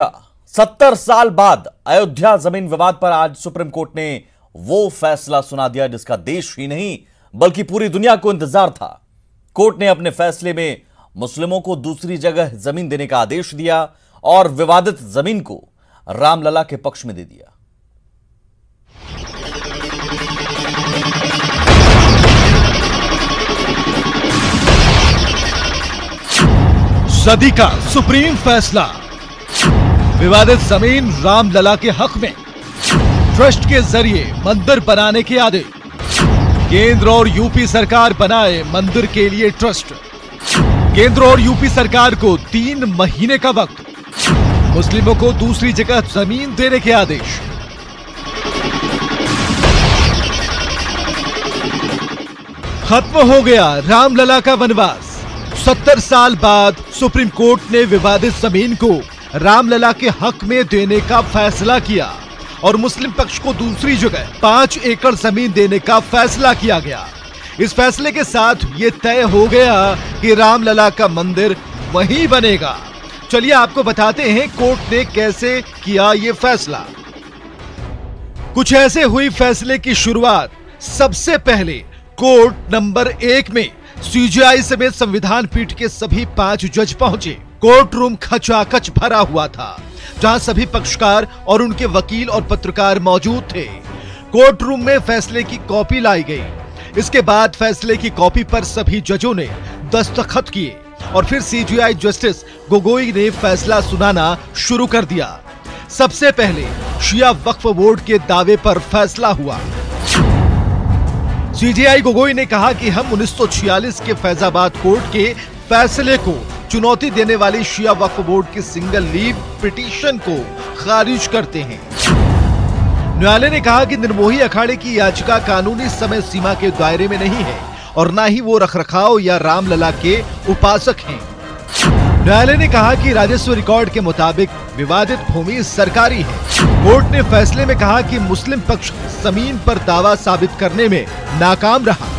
70 साल बाद अयोध्या जमीन विवाद पर आज सुप्रीम कोर्ट ने वो फैसला सुना दिया जिसका देश ही नहीं बल्कि पूरी दुनिया को इंतजार था। कोर्ट ने अपने फैसले में मुस्लिमों को दूसरी जगह जमीन देने का आदेश दिया और विवादित जमीन को रामलला के पक्ष में दे दिया। सदी का सुप्रीम फैसला, विवादित जमीन रामलला के हक में, ट्रस्ट के जरिए मंदिर बनाने के आदेश। केंद्र और यूपी सरकार बनाए मंदिर के लिए ट्रस्ट। केंद्र और यूपी सरकार को 3 महीने का वक्त, मुस्लिमों को दूसरी जगह जमीन देने के आदेश। खत्म हो गया रामलला का वनवास। 70 साल बाद सुप्रीम कोर्ट ने विवादित जमीन को रामलला के हक में देने का फैसला किया और मुस्लिम पक्ष को दूसरी जगह 5 एकड़ जमीन देने का फैसला किया गया। इस फैसले के साथ यह तय हो गया कि रामलला का मंदिर वहीं बनेगा। चलिए आपको बताते हैं कोर्ट ने कैसे किया यह फैसला। कुछ ऐसे हुई फैसले की शुरुआत। सबसे पहले कोर्ट नंबर 1 में सीजेआई समेत संविधान पीठ के सभी 5 जज पहुंचे। कोर्ट रूम खचाखच भरा हुआ था, जहां सभी पक्षकार और उनके वकील और पत्रकार मौजूद थे। कोर्ट रूम में फैसले की कॉपी लाई गई। इसके बाद फैसले की कॉपी पर सभी जजों ने दस्तखत किए और फिर सीजेआई जस्टिस गोगोई ने फैसला सुनाना शुरू कर दिया। सबसे पहले शिया वक्फ बोर्ड के दावे पर फैसला हुआ। सीजेआई गोगोई ने कहा कि हम 1946 के फैजाबाद कोर्ट के फैसले को चुनौती देने वाली शिया वक्फ बोर्ड की सिंगल लीव पिटीशन को खारिज करते हैं। न्यायालय ने कहा कि निर्मोही अखाड़े की याचिका कानूनी समय सीमा के दायरे में नहीं है और न ही वो रखरखाव या रामलला के उपासक हैं। न्यायालय ने कहा कि राजस्व रिकॉर्ड के मुताबिक विवादित भूमि सरकारी है। कोर्ट ने फैसले में कहा कि मुस्लिम पक्ष जमीन पर दावा साबित करने में नाकाम रहा।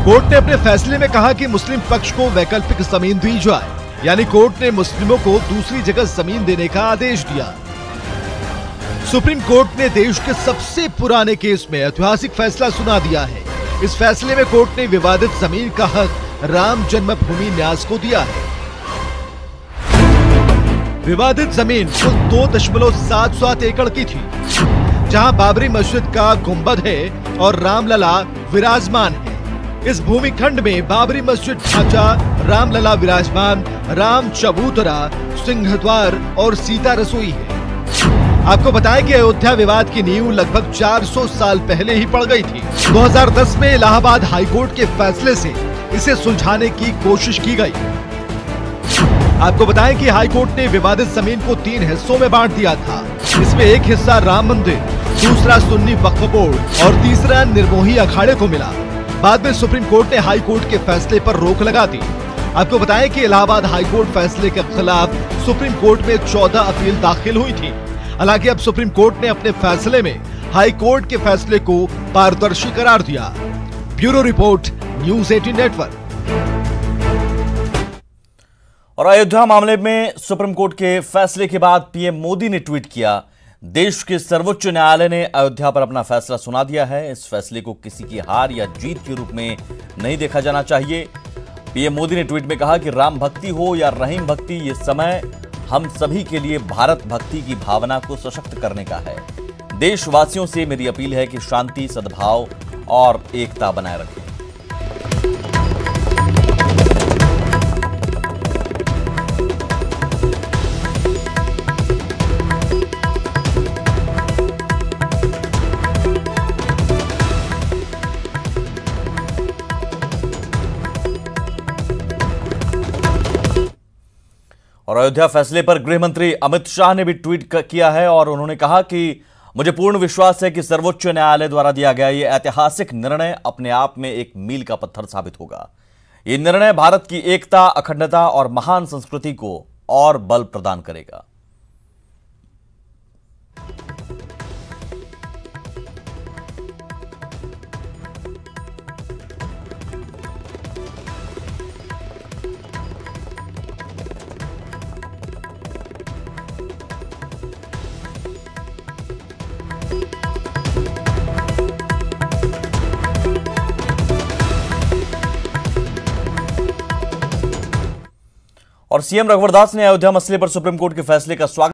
कोर्ट ने अपने फैसले में कहा कि मुस्लिम पक्ष को वैकल्पिक जमीन दी जाए, यानी कोर्ट ने मुस्लिमों को दूसरी जगह जमीन देने का आदेश दिया। सुप्रीम कोर्ट ने देश के सबसे पुराने केस में ऐतिहासिक फैसला सुना दिया है। इस फैसले में कोर्ट ने विवादित जमीन का हक राम जन्मभूमि न्यास को दिया है। विवादित जमीन कुल 2.77 एकड़ की थी, जहां बाबरी मस्जिद का गुंबद है और रामलला विराजमान है। इस भूमि खंड में बाबरी मस्जिद ढांचा, रामलला विराजमान, राम चबूतरा, सिंहद्वार और सीता रसोई है। आपको बताएं कि अयोध्या विवाद की नींव लगभग 400 साल पहले ही पड़ गई थी। 2010 में इलाहाबाद हाईकोर्ट के फैसले से इसे सुलझाने की कोशिश की गई। आपको बताएं कि हाईकोर्ट ने विवादित जमीन को 3 हिस्सों में बांट दिया था। इसमें एक हिस्सा राम मंदिर, दूसरा सुन्नी वक्फ बोर्ड और तीसरा निर्मोही अखाड़े को मिला। बाद में सुप्रीम कोर्ट ने हाई कोर्ट के फैसले पर रोक लगा दी। आपको बताएं कि इलाहाबाद हाई कोर्ट फैसले के खिलाफ सुप्रीम कोर्ट में 14 अपील दाखिल हुई थी। हालांकि अब सुप्रीम कोर्ट ने अपने फैसले में हाई कोर्ट के फैसले को पारदर्शी करार दिया। Bureau report, news 18 network. और अयोध्या मामले में सुप्रीम कोर्ट के फैसले के बाद पीएम मोदी ने ट्वीट किया, देश के सर्वोच्च न्यायालय ने अयोध्या पर अपना फैसला सुना दिया है। इस फैसले को किसी की हार या जीत के रूप में नहीं देखा जाना चाहिए। पीएम मोदी ने ट्वीट में कहा कि राम भक्ति हो या रहीम भक्ति, ये समय हम सभी के लिए भारत भक्ति की भावना को सशक्त करने का है। देशवासियों से मेरी अपील है कि शांति, सद्भाव और एकता बनाए रखें। और अयोध्या फैसले पर गृह मंत्री अमित शाह ने भी ट्वीट किया है और उन्होंने कहा कि मुझे पूर्ण विश्वास है कि सर्वोच्च न्यायालय द्वारा दिया गया यह ऐतिहासिक निर्णय अपने आप में एक मील का पत्थर साबित होगा। यह निर्णय भारत की एकता, अखंडता और महान संस्कृति को और बल प्रदान करेगा। और सीएम रघुवर दास ने अयोध्या मसले पर सुप्रीम कोर्ट के फैसले का स्वागत